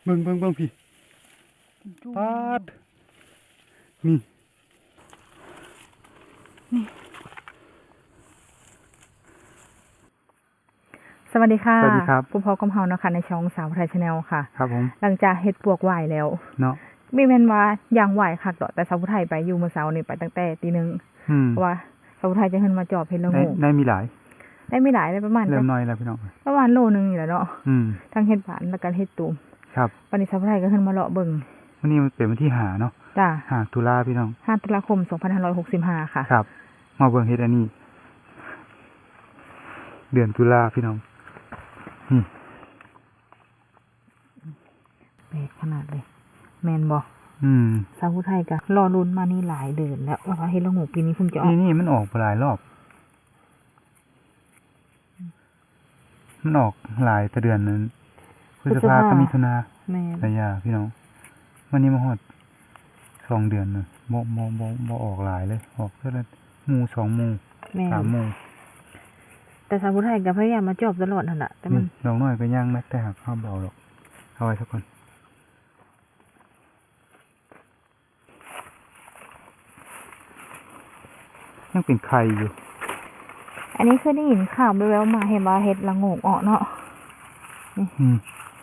เบิ่งพี่ปาดนี่สวัสดีค่ะ สวัสดีครับ ผู้พอกำเฮานะคะในช่องสาวไทยชาแนลค่ะ ครับผม หลังจากเฮ็ดปวกไหวแล้ว เนาะ มีแม่นว่าอย่างไหวคักดอกแต่สาวไทยไปอยู่เมื่อเช้านี่ไปตั้งแต่ตี 1เพราะว่าสาวไทยจะเฮินมาจอบเฮ็ดละโงก ได้มีหลาย ได้ไม่หลายได้ประมาณ เริ่มน้อยแล้วพี่น้อง ประมาณโลนึงนี่แหละเนาะ ทั้งเฮ็ดหวานแล้วก็เฮ็ดตูม ครับ วันนี้สาวไทยก็เฮินมาเลาะเบิ่ง วันนี้มันเป็นวันที่หาเนาะ จ้า หาตุลาพี่น้อง 5 ตุลาคม 2565 ค่ะ ครับ มาเบิ่งเฮ็ดอันนี้ เดือนตุลาพี่น้องนี่ แปลกขนาดเลยแม่นบ่ สาวไทยก็รอลุ้นมานี่หลายเดือนแล้วว่าเฮ็ดละโงกปีนี้เพิ่งจะออก นี่มันออกหลายรอบ มันออกหลายแต่เดือนนั้นพฤษภาก็มิถุนา แม่น ระยะพี่น้องวันนี้มาฮอด2 เดือนเลยบ่ออกหลายเลย ออกเท่าละหมู่2หมู่ แม่น 3หมู่ แต่สาวไทยก็พยายามมาจอบตลอดนั่นแหละแต่มัน ดอกน้อยก็ย่างนักแต่หากข้าวเบาหรอกเอาไว้สักคนยังเป็นไข่อยู่ อันนี้คือได้ยินข่าวแววๆมาเห็นว่าเฮ็ดละโงกออกเนาะ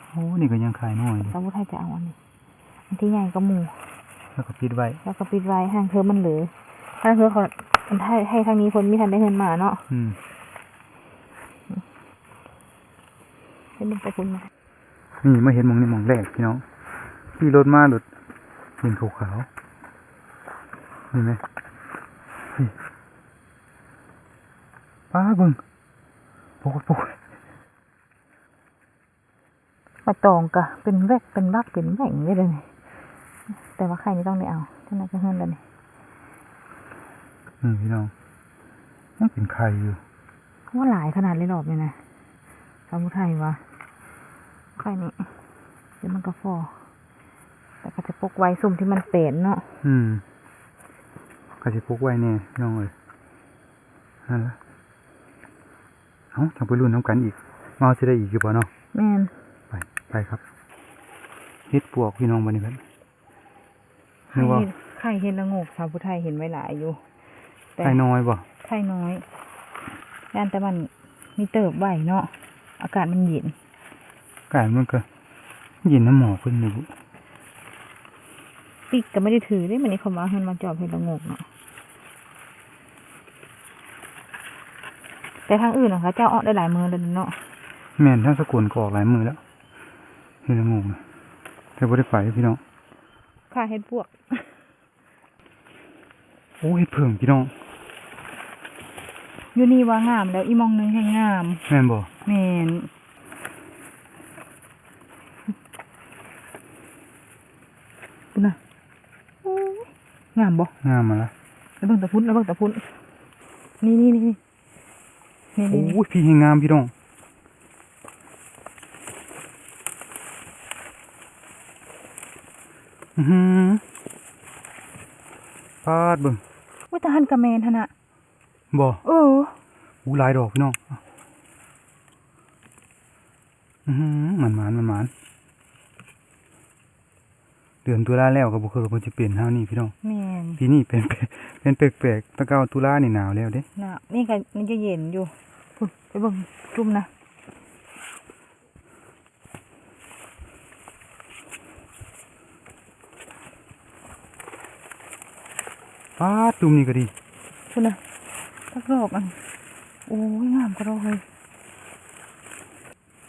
โอ้นี่ก็ยังไข่น้อยอยู่ สาวไทยจะเอาอันนี้อันที่ใหญ่ก็หมู่ แล้วก็ปิดไว้ แล้วก็ปิดไว้ทางเธอมันเหลือทางเธอเขาให้ทางนี้คนมีทันได้เงินมาเนาะให้มันไปคุณมา นี่มาเห็นหมองนี่หมองแรกพี่น้องขี่รถมาหลุดเห็นขาวๆนี่ไหมนี่ป้าเบิ่งโป๊ก ปลาตองก็เป็นแวกเป็นบักเป็นแหว่งเลยเลยแต่ว่าใครนี่ต้องได้เอาเท่านั้นก็เงินแล้วนี่ นี่พี่น้องยังเป็นไข่อยู่ ว่าหลายขนาดเลยหรอบเลยนะสาวไทยวะใครนี่เดี๋ยวมันก็ฟอแต่ก็จะปกไว้สุ่มที่มันเป็นเนาะ ก็จะพกไว้แน่พี่น้องเลยนั่นละเอ้าจังไปรุ่นน้ำกันอีกมาจะได้อีกอยู่ป่ะเนาะ แม่น ไปครับเฮ็ดปวกพี่น้องบันนี้ครับนึกว่า ไข่เห็นละโงกสาวผู้ไทยเห็นไว้หลายอยู่ แต่ ไข่น้อยบ่ ไข่น้อยย่านแต่มันมีเติบไหวเนาะอากาศมันเย็น ไก่มันก็เย็นน้ำหมอกขึ้นอยู่ ปิกก็ไม่ได้ถือได้มันนี่เขามาเห็นมาจอบเห็นละโงกเนาะแต่ทางอื่นนะคะเจ้าออกได้หลายมือเลยเนาะ แม่นทั้งสกุลก็ออกหลายมือแล้วเฮ็ดละโงงนะแต่บ่ได้ไปพี่น้อง ค่าเห็ดพวก โอ้เฮ็ดเพิ่งพี่น้อง อยู่นี่ว่างามแล้วอีมองนึงให้งาม แม่นบ่ แม่นดูนะโอ้ยงามบ่ งามมาละ แล้วเบิ่งตะพุ้นนี่นี่ โอ้ยพี่ให้งามพี่น้องปาดเบิ่ง ว่าตาหันกระแมนทนะ บ่ เออ อู้หลายดอกพี่น้องมันเดือนตุลาแล้วก็บ่เคยว่าสิเป็นเฮานี่พี่น้อง แม่น ปีนี้เป็นแปลกๆตะเกาตุลานี่หนาวแล้วเด้ น่ะนี่ก็มันจะเย็นอยู่พุ่นไปเบิ่งจุ่มนะ ปาดตุ่มนี่ก็ดี พุ่นนะตักดอกอันโอ้ยงามกระโดดเลย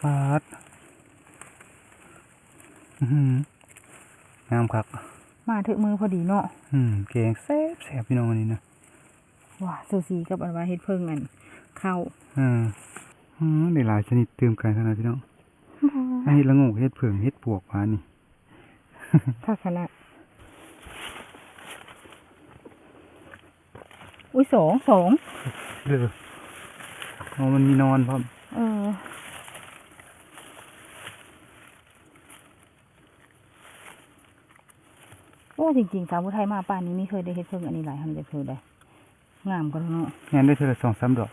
ปาดงามคัก มาถึงมือพอดีเนาะ แกงแซ่บพี่น้องอันนี้นะ ว้าสูสีกับอันว่าเฮ็ดเพิ่งอันเข้า ได้หลายชนิดเติมกันขนาดพี่น้องให้ละโงกเฮ็ดเผิงเฮ็ดปวกพานี่ ถ้าขนาดอุ้ยสอง มันมีนอนพร้อม โอ้จริงๆสาวผู้ไทยมาป่านนี้ไม่เคยได้เฮ็ดเพิ่งอันนี้หลายครั้งจะเคยได้งามก็เนาะ งานได้เท่าละ2-3 ดอก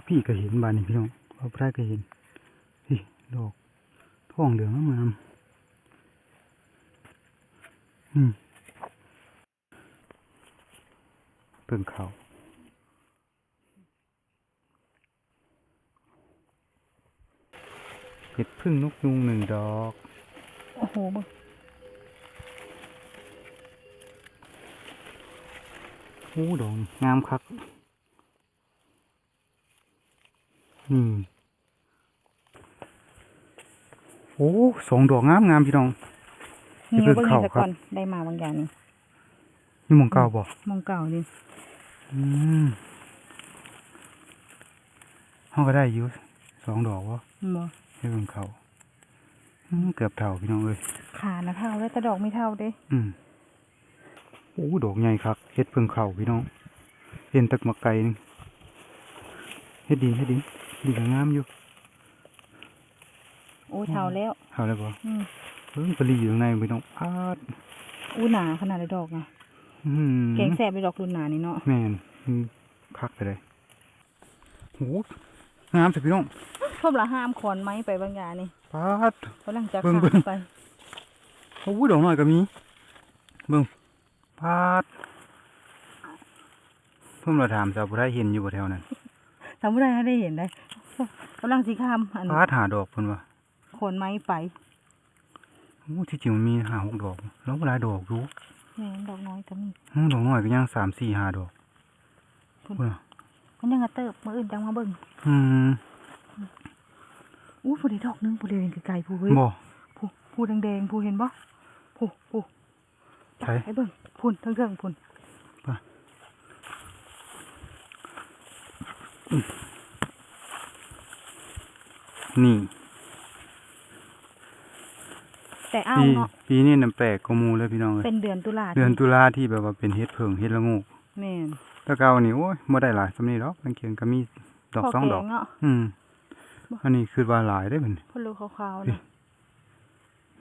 พี่ก็เห็นบานนี้พี่น้องพอพระก็เห็นดอก ท้องเหลืองงามเปิ่งเขาเห็ดพึ่งนกยุงหนึ่งดอก โอ้โหมึง โอ้ดอกงามคักโอ้สองดอกงามงามพี่น้อง นี่ เพิ่ง เบิ่ง เข้า นี่ซะ ครั ก่อบ นได้มาบางอย่างนี่ นี่หมองเก่าบ่ มองเก่านี่ ห้องก็ได้อยู่สองดอกวะ บ่ ให้เบิ่งเขาเกือบเท่าพี่น้องเลย ขานะเท่าแล้วแต่ดอกไม่เท่าเด้ โอ้ดอกใหญ่คักเฮ็ดเพิ่งเข่าพี่น้องเห็นตักมาไก่นึงเฮ็ดดินดีก็งามอยู่ โอ้เท่าแล้ว เท่าแล้วบ่ อืม เพิ่งปลีอยู่ข้างในพี่น้องพาด อู้หนาขนาดเลยดอกไงแกงแซ่บเลยดอกรุ่นหนานี่เนาะ แม่นคักไปเลยโหงามสิพี่น้อง เพิ่มละห้ามขอนไม้ไปบางอย่างนี่ พาด กำลังจะ เบิ่ง ขาดไป โอ้ดอกน้อยก็มีเบิ่งพาดเพิ่มเราถามสาวผู้ไทยเห็นอยู่บ่แถวนั้น ทำไม่ได้ได้เห็นได้กำลังสีข้ามอัน พาดหาดอกเพิ่นว่า ขอนไม้ไป โอ้ที่จริงมันมี5 6ดอกแล้วเวลาดอกอยู่ แม่นดอกน้อยก็มี ดอกน้อยก็ยัง3 4 5ดอก คุณ พุ่นน่ะ มันยังกระเติบมืออื่นจังมาเบิ่ง อืม อู้ผู้ใดดอกหนึงผู้ใดเห็นไกลๆผู้เฮ้ย บ่ ผู้แดงๆผู้เห็นบ่ผู้ ใช่ ให้เบิ่งพุ่นเทิงๆพุ่น นี่ แต่เอา ปี เนาะ ปีนี้น้ำแปลกกว่าหมูเลยพี่น้องเลย เป็นเดือนตุลา เดือนตุลาที่แบบว่าเป็นเฮ็ดเผิงเฮ็ดละโงู แม่น แต่เก่านี่โอ้ยบ่ได้หลายสำนี้ดอกบางเคียงก็มีดอก พ สอง แก ดอก เนาะ อันนี้คือว่าหลายได้อเพิ่น พอลูกขาวๆ นี่ นะ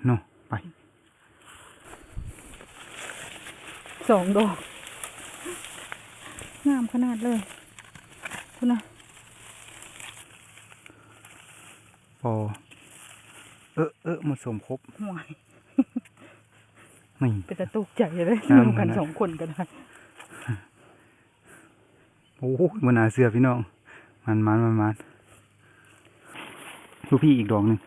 เนาะไป 2 ดอกงามขนาดเลยคุณนะ พอมาสมครบ ห่วย นี่ เป็นตะตุกใจเลย งาม อยู่กัน ขนาด 2 คนก็ได้ โอ้ยบ่น่าเชื่อพี่น้องมันดูพี่อีกดอกหนึง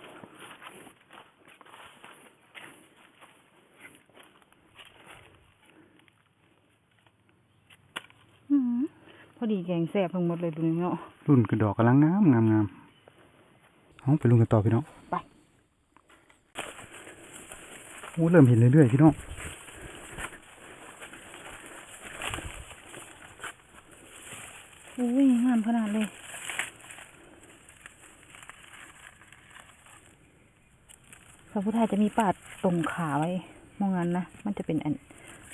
พอดีแกงแซ่บทั้งหมดเลยดูนี่เนาะ รุ่นกระดอกกำลังงามเอาไปลุ้นกันต่อพี่น้อง ไป โอ้เริ่มเห็นเรื่อยๆพี่น้อง อุ้ยงามขนาดเลยพระพุทธาจะมีปาดตรงขาไว้มองงั้นนะมันจะเป็นอัน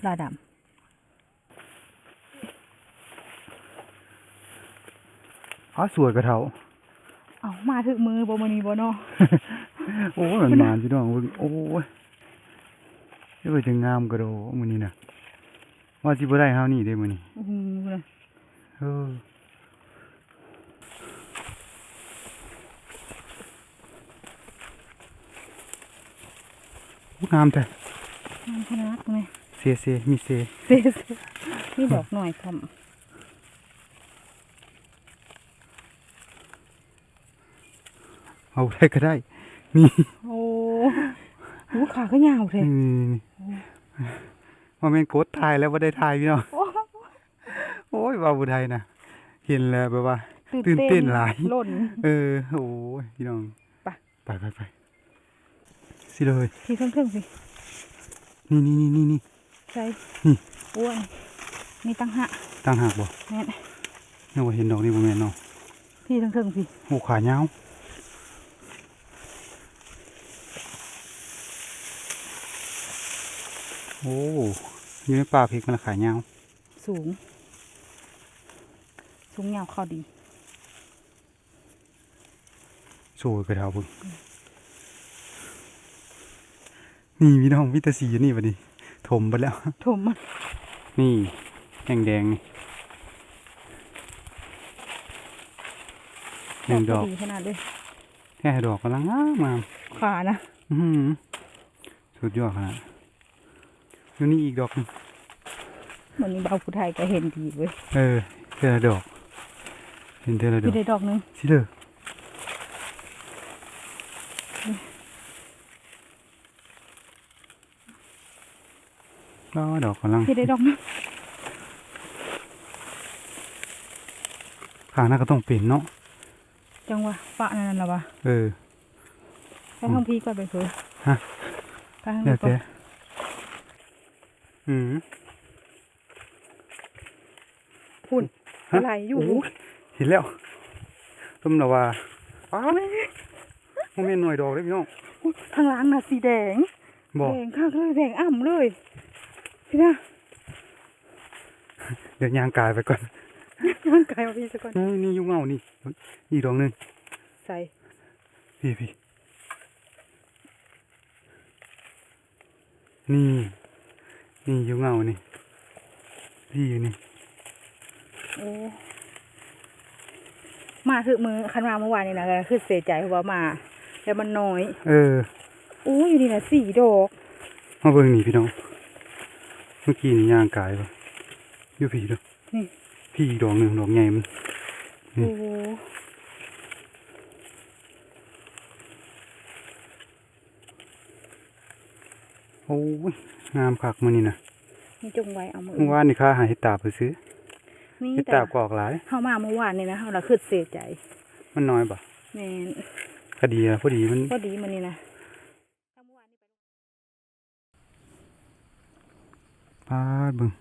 ลาดำ อ๋อสวยกระเทา เอามาถึงมือบ่มื้อนี้บ่เนาะ โอ้ยมันมาพี่น้องเบิ่งโอ้ยนี่ไปถึงงามกระโดดมื้อนี้น่ะว่าสิบ่ได้เฮานี่เด้มื้อนี้ อื้อหือนะ เออ งามแต่ งามขนาดเลย เซมีเซ เซ่นี่ดอกหน่อยครับ เอาได้ก็ได้นี่ โอ้โหขาก็ยาวเลย ว่าแม่นโกดถ่ายแล้วบ่ได้ถ่ายพี่น้อง โอ้ยว่าบ่ได้นะเห็นแล้วแบบว่า ตื่นเต้นหลาย ล่น โอ้ยพี่น้อง ไป ไปสิเลย ที่เครื่องสิ นี่ ใช่ นี่ อ้วนนี่ตั้งหะ ตั้งหากบ่ แม่น นึกว่าเห็นดอกนี่บ่แม่นเนาะ ที่เครื่องสิ โอ้ขายาวโอ้อยู่ในป่าพริกมันละขายาว สูงยาวเข้าดี สวยกระเทาเบิ่งนี่พี่น้องวิตาสีอยู่นี่บัดนี้ถมไปแล้ว ถมมัน นี่แดงนี่หนึ่งดอก ดีขนาดเลย แค่ดอกกำลังงามงาม ขานะ อื้อหือสุดยอดขนาดอยู่นี่อีกดอกหนึง วันนี้เบาผู้ไทยก็เห็นดีเว้ย เจอดอกเห็นเจอด มี อก ได้ดอกหนึง สิเด้อดอกกำลัง มีได้ดอกหนึง ข้างหน้าก็ต้องเป็นเนาะ จังหวะปะนั่นน่ะวะ เออ ไปทางพี่ก่อนไปเถอะ ฮะ ไปทาง เดี๋ นี้ ยว ก่อ เจ๊ น อืม พุ่น ฮะ อะไรอยู่ โเห็นแล้วต้มละว่าป้าเลยมันเป็นหน่วยดอกเลยพี่น้อง อุ๊ยข้างหล่างน่ะสีแดง บอก แดงข้างเลยแดงอ่ำเลยพี่นะ เดี๋ยวยางกายไปก่อน ร่างกายเอาพี่ซะก่อน นี่ยุ่งเงานี่อีกดอกหนึง ใส่ พี่นี่ยุ่งเงานี่พี่อยู่นี่ โอ้มาคือมือคันมาเมื่อวานนี่นะก็คือเสียใจเพราะว่ามาแล้วมันน้อย อู้อยู่นี่นะ4 ดอก มาเบิ่งนี่พี่น้องเมื่อกี้นี่ยางกายปะอยู่พี่เด้อ นี่ พี่อีกดอกหนึ่งดอกใหญ่มัน โอ้ โอ้ยงามคักมื้อนี้นะ นี่จงไว้เอามือ เมื่อวานนี่ข้าหาเห็ดตาบไปซื้อ นี่ เห็ด แต่ ตาบก็ออกหลาย เข้ามาเมื่อวานนี่นะเราละคือเสียใจ มันน้อยบ่ แม่น ก็ดีอะพอดีมัน ก็ดีมันนี่นะ ปาดเบิ่ง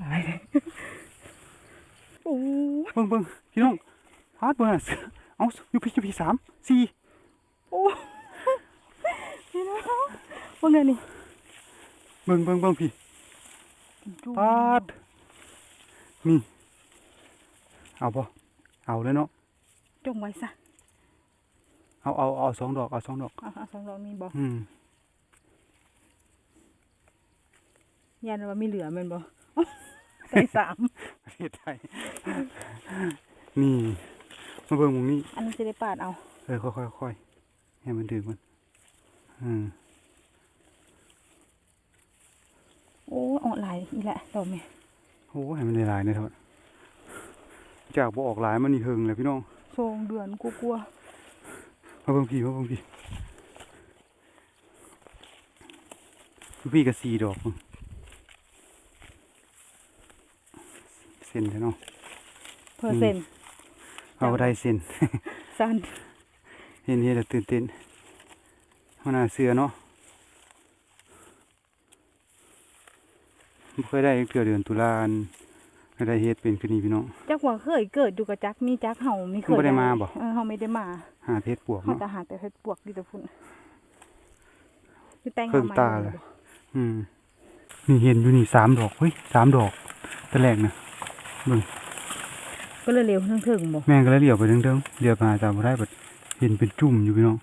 หลายเลยโอ้ เบิ่งพี่น้องปาดเบิ่งอะเอาอยู่พี่3 4 โอ้นี่นะว่าไงนี่ เบิ่งพี่ปาดนี่เอาบ่เอาเลยเนาะ จงไว้ซะ เอา2 ดอกเอา2 ดอก เอา2 ดอกนี่บ่ อืม ยันว่ามีเหลือแมันบ่ ใส่3 ประเทศไทยนี่มาเบิ่งหมุงนี้ อันนี้สิได้ปาดเอา ค่อยให้มันถึงมัน โอ้ออกหลายอีแหละดอกแม่ โอ้ให้มันได้หลายๆนะทอดจากบ่ออกหลายมันนี่เฮิงเลยพี่น้อง 2 เดือนกลัว มาเบิ่งพี่พี่ก็4 ดอกมึงเส้นแล้วเนาะ ๆเปอร์เซ็นต์ เอาได้เส้น สั้น เห็นแล้วตื่นเต้นหัวหน้าเสือเนาะบ่เคยได้เทื่อเดือนตุลาได้เฮ็ดเป็นคือนี่พี่น้อง จักว่าเคยเกิดอยู่กับจักมีจักเฮามีเคย บ่ได้มาบ่ เฮาไม่ได้มา หาเฮ็ดปวก เฮา เนาะ แต่หาแต่เฮ็ดปวกดีแต่พุ่นคือแต่ง เครื่อง มา ตาเลยนี่เห็นอยู่นี่3 ดอกเฮ้ย3 ดอกแต่แรกนะเบิ่ง ก็เลยเร็วถึงบ่ แม่งก็เลยเลี้ยวไปเทิงๆเลี้ยวไปหาจามบ่ได้บัดเห็นเป็นจุ่มอยู่พี่น้อง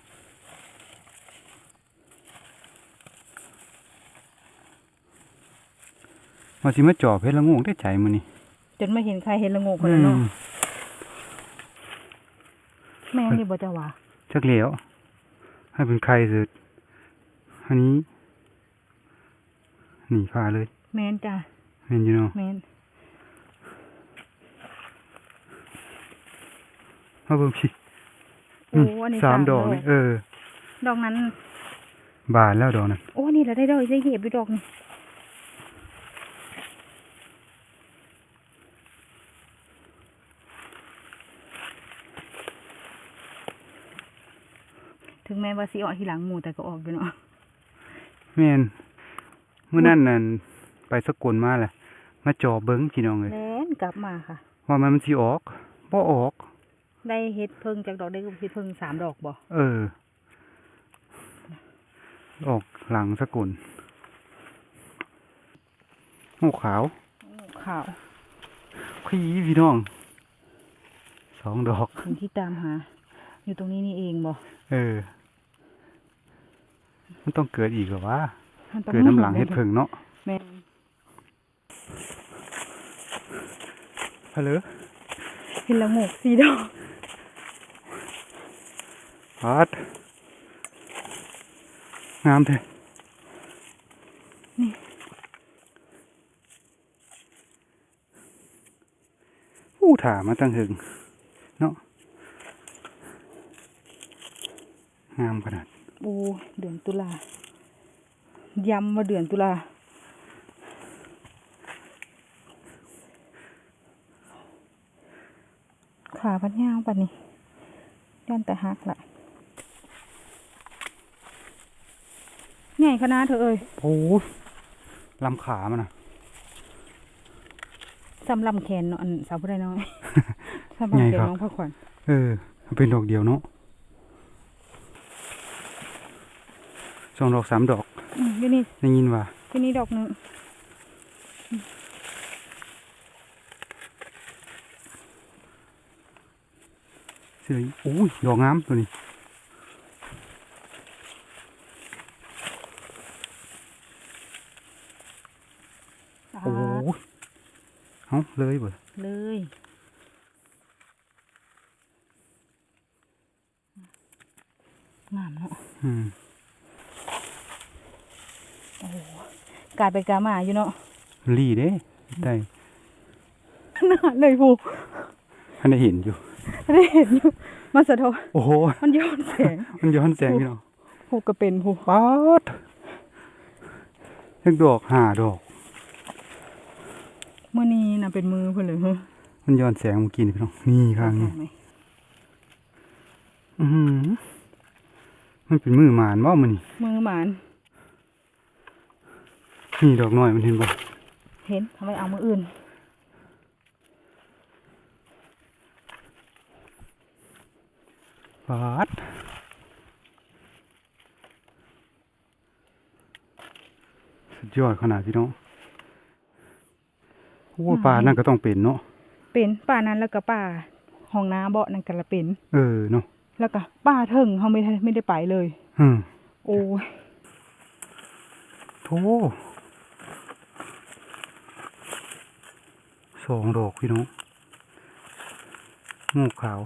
ว่าสิมาจอบเฮ็ดละโงกได้ใจมื้อนี้ จนไม่เห็นใครเห็นละโงกคนนั้นเนาะแม่นี่บ่จะว่า จักเหลียวให้เป็นใครสุดอันนี้นี่พาเลย แม่นจ้ะ เห็นอยู่เนาะ แม่น มาเบิ่งพี่ โอ้อันนี้ 3 ดอกนี่ดอกนั้น บานแล้วดอกนั้น โอ้นี่เราได้ดอกได้เห็บอยู่ดอกนี่ถึงแม้ว่าสิออกทีหลังหมู่แต่ก็ออกอยู่เนาะ แม่นมื้อนั้นนั่นไปสกลมาแหละมาจอบเบิ่งพี่น้องเอ้ย แล่นกลับมาค่ะ ว่ามันสิออกบ่ออก ได้เฮ็ดเพิ่งจากดอกได้เฮ็ดเพิ่ง3 ดอกบ่ ออกหลังสกุลโอ้ขาว ขาว พี่น้อง2 ดอก สิ่งที่ตามหา อยู่ตรงนี้นี่เองบ่ มันต้องเกิดอีกเหรอวะ มันต้อง เกิดน้ำหลังเฮ็ดเพิ่งเนาะ แม่น ฮัลโหล เห็นละโงก4 ดอก ปัดงามแท้ นี่ อู้ถามาตั้งหึงเนาะงามขนาด โอ้เดือนตุลายำมาเดือนตุลาขาพันยาวปันนี่ย่านแต่หักละใหญ่ขนาดเธอเอ้ย โอ้ลำขามันนะ ซ้ำลำแขนเนาะอันสาวผู้ใดน้อย ซ้ำลำแขนน้องพักขวัญ เป็นดอกเดียวเนาะ2 ดอก 3 ดอก ที่นี่ ได้ยินว่า ที่นี่ดอกหนึง เสือโอ้ยดอกงามตัวนี้ โอ้ยเอาเลยเบ่ เลยงามเนาะ อืม โอ้โหกาดไปกามาอยู่เนาะ ลีเด้ได้ น่าเลยผู้ ท่านได้เห็นอยู่ ได้เห็นอยู่มันสะท้อน โอ้โห มันย้อนแสง มันย้อนแสงพี่น้อง ผู้ก็เป็นผู้ ป๊าดทั้งดอก5 ดอก เมื่อนี้น่ะเป็นมือเพื่อนเลยเหรอ มันย้อนแสงเมื่อกี้นี่พี่น้องนี่ข้างนี้ ไหม อือหือมันเป็นมือหมานบ่มันนี่ มือหมาน นี่ดอกน้อยมันเห็นบ่ เห็นทำไมเอามืออื่น ป๊าดสุดยอดขนาดพี่น้องโอ้ปลานั่นก็ต้องเป็นเนาะ เป็นป่านั้นแล้วก็ป่าห้องน้ำเบาะนั่นก็ละเป็น เนาะ แล้วก็ป่าเถิงเขาไม่ได้ไปเลย อืม โอ้ย โธ่2 ดอกพี่น้องงูขาว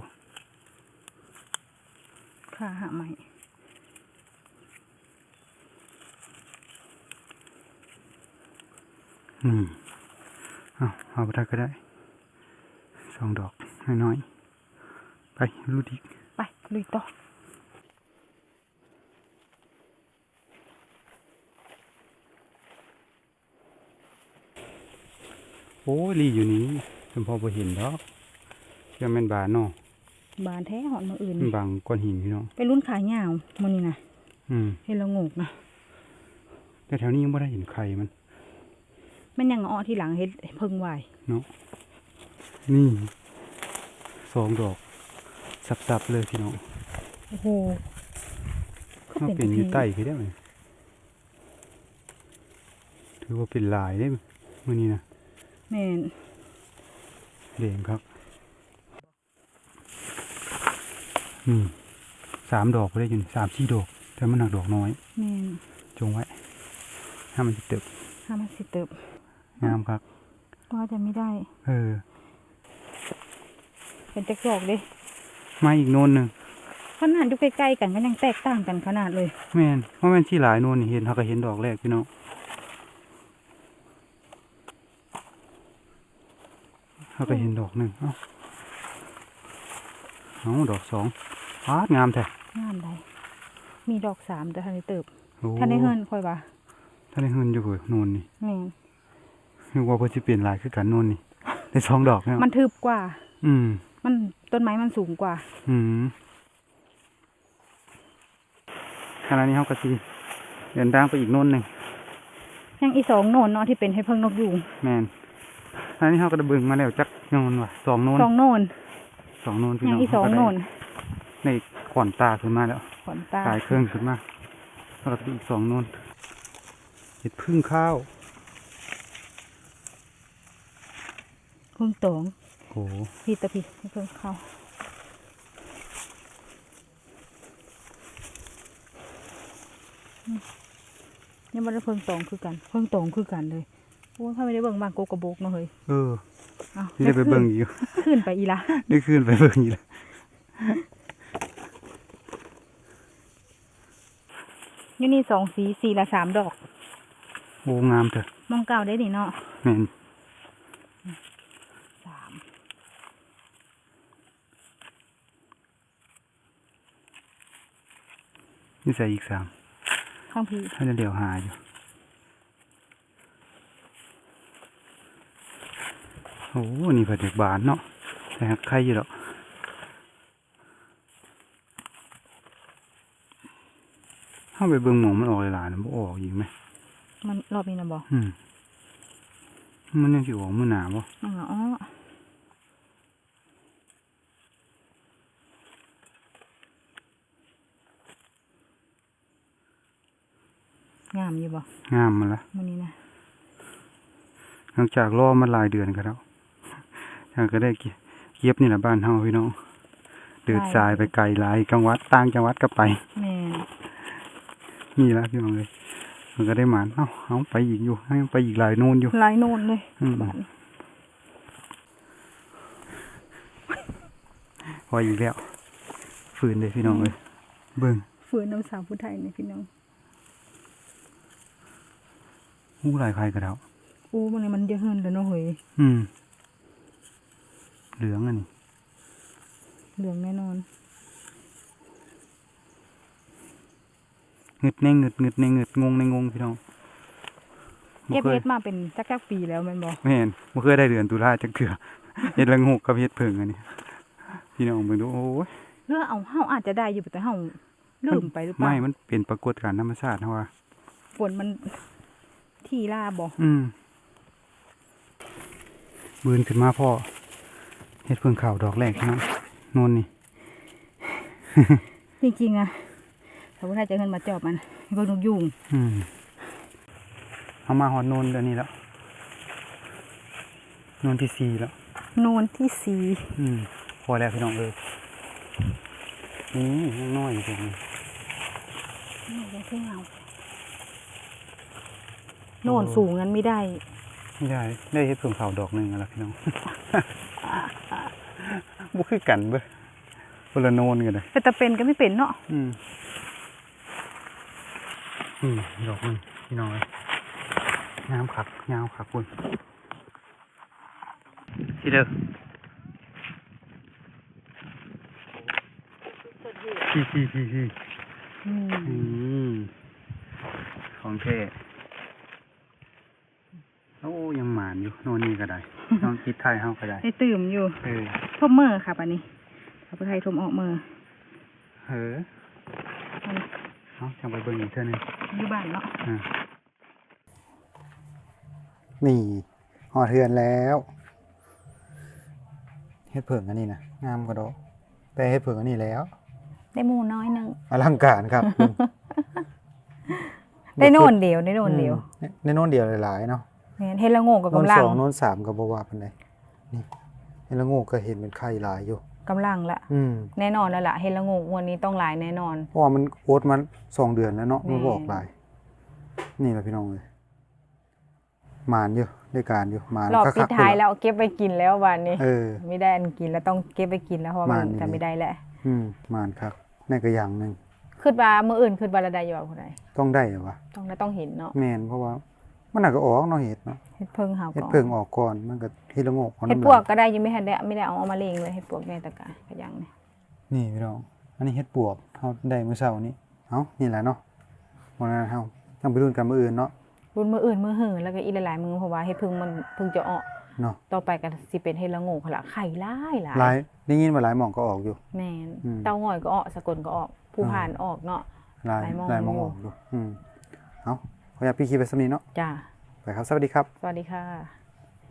ขาหาใหม่ เอาไปได้ก็ได้2 ดอกน้อยๆไปรูดอีก ไปลุยต่อ โอ้ยลีอยู่นี้จนพอไปเห็นดอกเชื่อแม่นบานเนาะ บานแท้หอนมืออื่น มันบังก้อนหินพี่น้อง ไปรุ่นขายาวมันนี่นะ อืม เห็นละงกนะ แต่แถวนี้ยังไม่ได้เห็นใครมัน มันยังอ้อที่หลังเห็ดเพิ่งไหว เนาะนี่2 ดอกสับๆเลยพี่น้อง โอ้โห มาเป็นอยู่ใต้พี่ได้ไหมถือว่าเป็นลายได้มื่อนี้นะ แม่น เด่งครับ3 ดอกไปได้อยู่3-4 ดอกแต่มันหนักดอกน้อย แม่น จงไว้ถ้ามันจะเติบ ถ้ามันสิเติบ งามครับ ก็จะไม่ได้ เป็นจักรอกเด้ มาอีกโน่นหนึ่ง ขนาดอยู่ใกล้ๆกันก็ยังแตกต่างกันขนาดเลย แม่นเพราะแม่นที่หลายโน่นนี่เห็นเขาก็เห็นดอกแรกพี่น้องเขาก็เห็นดอกหนึ่งเอาดอก2งามแท้ งามใดมีดอก3แต่ทันได้เติบ โอ้ ทันได้เฮิรนค่อยว่า ท่านได้เฮิรนอยู่เผื่อโน่นนี่ แม่น นึกว่าเพื่อจะเปลี่ยนลายคือกันโน่นนี่ได้2 ดอกแล้ว มันทึบกว่า อืม มันต้นไม้มันสูงกว่า ขณะนี้เขาก็สิเดินทางไปอีกโน่นหนึ่ง ยังอี2โน่นเนาะที่เป็นให้เพิ่งนกยูง แม่นขณะนี้เขาก็ได้เบิ่งมาแล้วจักโน่นว่ะ2 โน่น 2โน่น 2 โน่นพี่ ยั น้ ง อง อี2โน่น ในขอนตาขึ้นมาแล้ว ขนตา สายเครื่องขึ้นมาแล้วก็อีก2 โน่นเห็ดพึ่งข้าว เพิ่งตอง โอ้ พี่ตะพี่ให้เพิ่งเข้ายังไม่ได้เพิ่งตองคือกันเพิ่งตองคือกันเลยโอ้ยถ้าไม่ได้เบิ่งบางโกกระโบกเนาะเฮ้ย เอา นี่ได้ไปเบิ่งอีก ขึ้นไปอีละ ได้ขึ้นไปเบิ่งอีกแล้ว อยู่นี่2 สีสีละ3 ดอก โอ้งามเถอะ มองเก่าได้ดิเนาะ แม่น 3 นี่ใส่อีก3 ข้างพี่ ถ้าจะเดี๋ยวหาอยู่โอ้นี่เพิ่นเด็กบานเนาะแต่หักไข่อยู่ดอกเฮาไปเบิ่งหม่องมันออกหลายๆน่ะบ่ออกอีกไหม มันรอบนี้นะบ่ มันยังสิออกมื้อหน้าบ่ อ๋องามอยู่บ่ งามมันละ มื้อนี้นะ หลังจากรอมาหลายเดือนกันแล้วฉันก็ได้เก็บนี่แหละบ้านเฮาพี่น้องเดินสายไปไกลหลายจังหวัดต่างจังหวัดก็ไป แม่น นี่ละพี่น้องเลยมันก็ได้หมานเอาไปอีกอยู่ให้ไปอีกหลายโน่นอยู่ หลายโน่นเลย บ้านพออีกแล้วฝืนเลยพี่น้องเลยเบิ่ง ฝืนน้ำสาวผู้ไทยนี่พี่น้อง หูหลายใครกระเดา มื้อนี้มันเยอะเฮินแล้วเนาะเฮ้ย เหลืองอันนี้ เหลืองแน่นอน งึดในงึดงึดในงึดงงในงงพี่น้อง เก็บเฮ็ดมาเป็นจักปีแล้วแม่นบ่ ไม่เห็นบ่เคยได้เดือนตุลาจักเทื่อ เฮ็ดละงกกับเฮ็ดเพิ่งอันนี้พี่น้องเบิ่งดูโอ้ย เรือเอาเฮาอาจจะได้อยู่แต่เฮาลืมไปหรือเปล่า ไม่มันเป็นปรากฏการณ์ธรรมชาติเฮาว่า ฝนมันที่ลาบ่ บืนขึ้นมาพ่อเฮ็ดเพิ่งข่าวดอกแรกนะโน่นนี่ จริงๆอะสาวผู้ไทยจะเฮินมาจอบมันเบิ่งนกยุง เอามาหอดโน่นเดี๋ยวนี้แล้วโน่นที่4แล้ว โน่นที่4 พอแล้วพี่น้องเอ้ยนี่ยังน้อยอยู่ตรงนี้ นี่ยังขึ้นเอาโน่นสูงนั้นไม่ได้ ไม่ได้เฮ็ดเพิ่งข่าวดอกหนึงแล้วพี่น้อง บ่คือกันเบ้อคนละโน่นกันเลย แต่ตะเป็นก็ไม่เป็นเนาะ ดอกหนึงพี่น้องเอ้ยงามคักยาวคักคุณที่เด้อพี่ ของเท่โอ้ยังหมานอยู่โน่นนี่ก็ได้ น้องคิดไทยเฮาก็ได้ ได้ตื่มอยู่ทบเมอร์ค่ะป่ะนี้สาวผู้ไทยทมออกเมอร์ เอาจังไปเบิ่งอีกเท่านึง อยู่บ้านเนาะ นี่หอดเทือนแล้วเฮ็ดเผิงอันนี้นะงามกว่าดอกแต่เฮ็ดเผิงอันนี้แล้ว ได้หมูน้อยนึง อลังการครับ ได้โน่นเดียวได้โน่นเดียว ในโน่นเดียวหลายๆเนาะ เห็นละโงกกับ โน่น กำลัง 2โน่น3ก็บ่ว่าปานใดนี่เห็นละโงกก็เห็นเป็นไข่หลายอยู่ กำลังละแน่นอนแล้วล่ะเห็นละโงกวันนี้ต้องหลายแน่นอน เพราะว่ามันโอ๊ตมา2 เดือนแล้วเนาะ แม่ มันบอกหลายนี่แหละพี่น้องเลยหมานอยู่ได้การอยู่หมาน รอบ คักๆ ปิดท้ายแล้วเอาเก็บไปกินแล้ววันนี้ ไม่ได้อันกินแล้วต้องเก็บไปกินแล้วเพราะมันจะไม่ได้แล้ว หมานครับนี่ก็อย่างหนึง ขึ้นมามื้ออื่นขึ้นบาละใดอยู่บ่ผู้ใด ต้องได้เหรอวะ ต้องเห็นเนาะ แม่นเพราะว่ามันน่าก็ออกเนาะเห็ดเนาะ เฮ็ดเพิ่งหา เห็ด ก่อน เพิ่งออกก่อนมันก็เฮ็ดละโงก เฮ็ดปวกก็ได้ยังไม่ทันได้ไม่ได้เอามาเลี้ยงเลยเฮ็ดปวกแม่ตะกะก็ยังนี่ นี่พี่น้องอันนี้เฮ็ดปวกเฮาได้มื้อเช้านี้เอ้านี่แหละเนาะวันนั้นเฮาต้องไปรุ่นกันมื้ออื่นเนาะ รุ่นมื้ออื่นมื้อหื้อแล้วก็อีกหลายๆมื้อเพราะว่าเฮ็ดเพิ่งมันเพิ่งจะออก เนาะ ต่อไปก็สิเป็นเฮ็ดละโงกหั่นล่ะไข่หลาย หลายได้ยินว่าหลายหม่องก็ออกอยู่ แม่นเต้าง่อยก็ออกสกลก็ออกผู้ผ่านออกเนาะ หลาย ห ห ลา ลาย ย ห ห ม่ ม่ อ อง งออกอยู่เอ้าขออนุญาตพี่คิดไปสำนี้เนาะ จ้า ไปครับสวัสดีครับ สวัสดีค่ะ